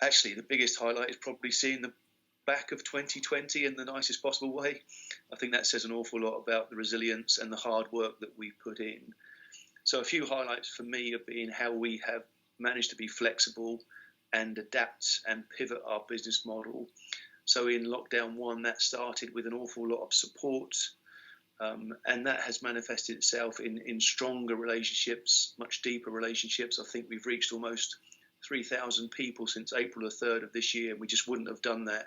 Actually, the biggest highlight is probably seeing the back of 2020 in the nicest possible way. I think that says an awful lot about the resilience and the hard work that we put in. So a few highlights for me have been how we have managed to be flexible and adapt and pivot our business model. So in lockdown one, that started with an awful lot of support, and that has manifested itself in stronger relationships, much deeper relationships. I think we've reached almost 3,000 people since April the 3rd of this year. We just wouldn't have done that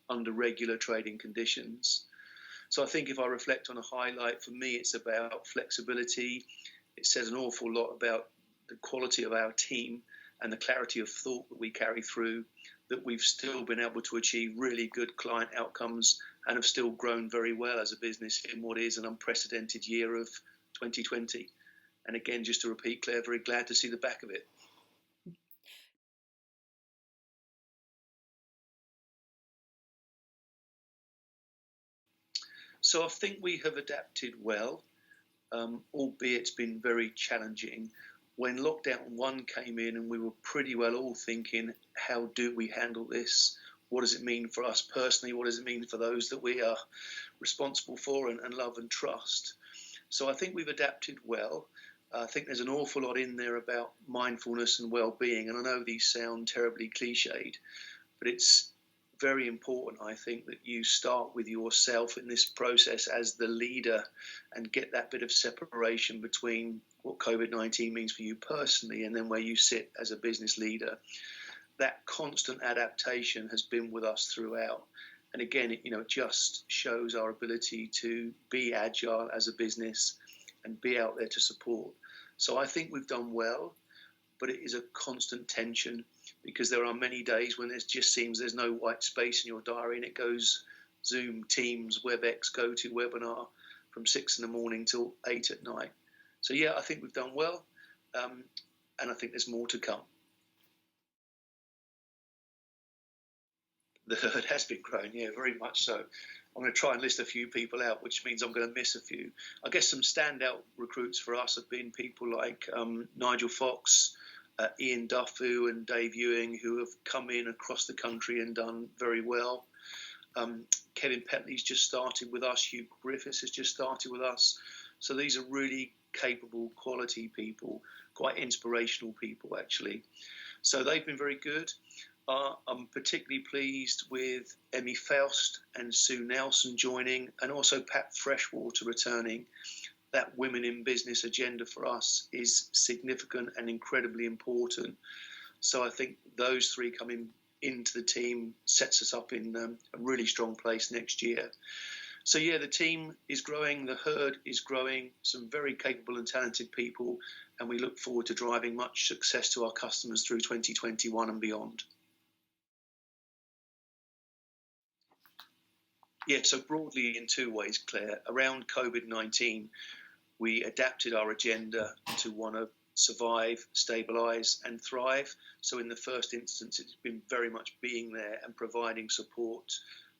under regular trading conditions. So I think if I reflect on a highlight, for me, it's about flexibility. It says an awful lot about the quality of our team and the clarity of thought that we carry through, that we've still been able to achieve really good client outcomes and have still grown very well as a business in what is an unprecedented year of 2020. And again, just to repeat, Claire, very glad to see the back of it. So I think we have adapted well, albeit it's been very challenging. When lockdown one came in and we were pretty well all thinking, how do we handle this? What does it mean for us personally? What does it mean for those that we are responsible for and love and trust? So I think we've adapted well. I think there's an awful lot in there about mindfulness and well-being. And I know these sound terribly cliched, but it's very important, I think, that you start with yourself in this process as the leader and get that bit of separation between what COVID-19 means for you personally and then where you sit as a business leader. That constant adaptation has been with us throughout. And again, it just shows our ability to be agile as a business and be out there to support. So I think we've done well, but it is a constant tension because there are many days when it just seems there's no white space in your diary and it goes Zoom, Teams, WebEx, GoToWebinar from 6 a.m. till 8 at night. So yeah, I think we've done well, and I think there's more to come. The herd has been growing, yeah, very much so. I'm going to try and list a few people out, which means I'm going to miss a few. I guess some standout recruits for us have been people like Nigel Fox, Ian Duffu and Dave Ewing, who have come in across the country and done very well. Kevin Petley's just started with us. Hugh Griffiths has just started with us. So these are really capable, quality people, quite inspirational people, actually. So they've been very good. I'm particularly pleased with Emmy Faust and Sue Nelson joining, and also Pat Freshwater returning. That women in business agenda for us is significant and incredibly important. So I think those three coming into the team sets us up in a really strong place next year. So yeah, the team is growing, the herd is growing, some very capable and talented people, and we look forward to driving much success to our customers through 2021 and beyond. Yeah, so broadly in two ways, Claire. Around COVID-19, we adapted our agenda to want to survive, stabilise and thrive. So in the first instance, it's been very much being there and providing support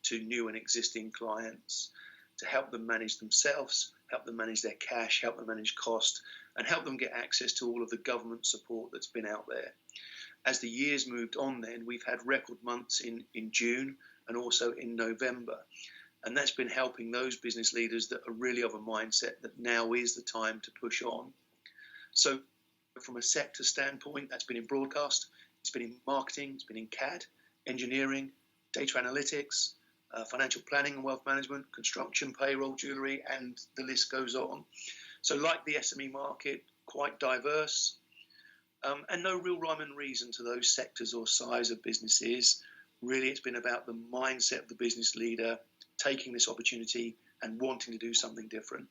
to new and existing clients to help them manage themselves, help them manage their cash, help them manage cost, and help them get access to all of the government support that's been out there. As the years moved on then, we've had record months in June and also in November. And that's been helping those business leaders that are really of a mindset that now is the time to push on. So from a sector standpoint, that's been in broadcast, it's been in marketing, it's been in CAD, engineering, data analytics, financial planning and wealth management, construction, payroll, jewellery, and the list goes on. So like the SME market, quite diverse, and no real rhyme and reason to those sectors or size of businesses. Really, it's been about the mindset of the business leader taking this opportunity and wanting to do something different.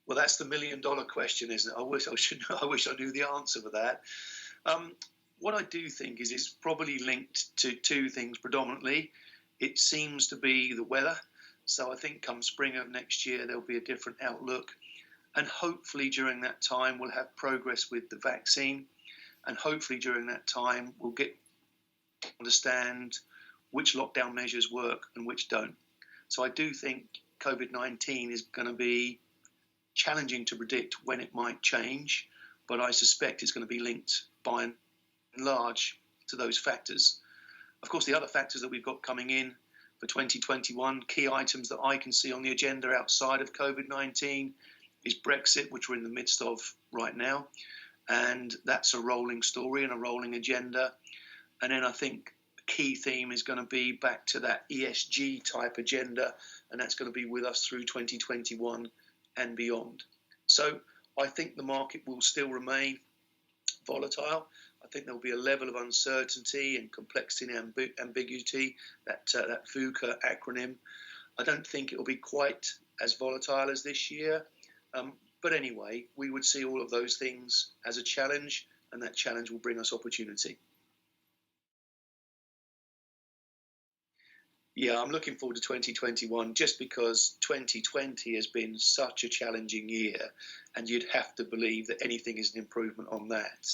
Well, that's the million-dollar question, isn't it? I wish I knew the answer for that. What I do think is it's probably linked to two things predominantly. It seems to be the weather. So I think come spring of next year, there'll be a different outlook. And hopefully during that time, we'll have progress with the vaccine. And hopefully during that time, we'll get to understand which lockdown measures work and which don't. So I do think COVID-19 is going to be challenging to predict when it might change. but I suspect it's going to be linked by and large to those factors. Of course, the other factors that we've got coming in for 2021, key items that I can see on the agenda outside of COVID-19 is Brexit, which we're in the midst of right now. And that's a rolling story and a rolling agenda. And then I think a key theme is going to be back to that ESG type agenda, and that's going to be with us through 2021 and beyond. So I think the market will still remain volatile. I think there will be a level of uncertainty and complexity and ambiguity, that VUCA acronym. I don't think it will be quite as volatile as this year. But anyway, we would see all of those things as a challenge, and that challenge will bring us opportunity. Yeah, I'm looking forward to 2021 just because 2020 has been such a challenging year, and you'd have to believe that anything is an improvement on that.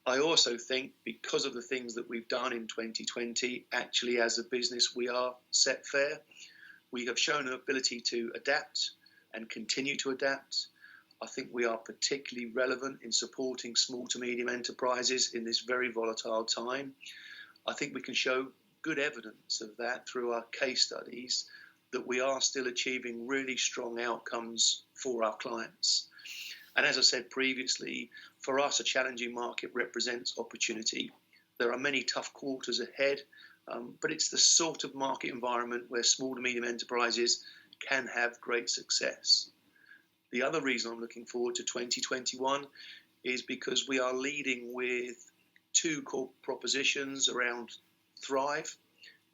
I also think because of the things that we've done in 2020, actually as a business we are set fair. We have shown an ability to adapt and continue to adapt. I think we are particularly relevant in supporting small to medium enterprises in this very volatile time. I think we can show good evidence of that through our case studies, that we are still achieving really strong outcomes for our clients. And as I said previously, for us, a challenging market represents opportunity. There are many tough quarters ahead, but it's the sort of market environment where small to medium enterprises can have great success. The other reason I'm looking forward to 2021 is because we are leading with two core propositions around Thrive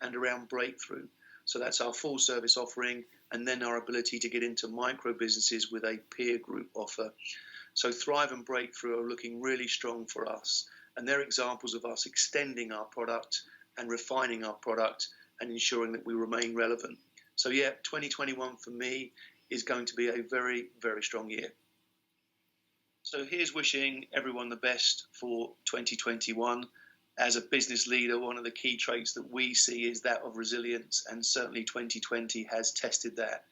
and around Breakthrough. So that's our full service offering, and then our ability to get into micro businesses with a peer group offer. So Thrive and Breakthrough are looking really strong for us, and they're examples of us extending our product and refining our product and ensuring that we remain relevant. So yeah, 2021 for me is going to be a very, very strong year. So here's wishing everyone the best for 2021. As a business leader, one of the key traits that we see is that of resilience, and certainly 2020 has tested that.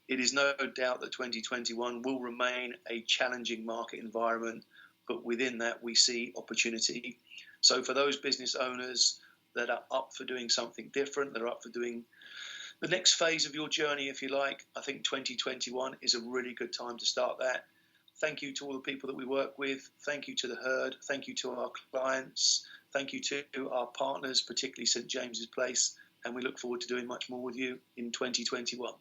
It is no doubt that 2021 will remain a challenging market environment, but within that we see opportunity. So for those business owners that are up for doing something different, that are up for doing the next phase of your journey, if you like, I think 2021 is a really good time to start that. Thank you to all the people that we work with. Thank you to the herd. Thank you to our clients. Thank you to our partners, particularly St James's Place. And we look forward to doing much more with you in 2021.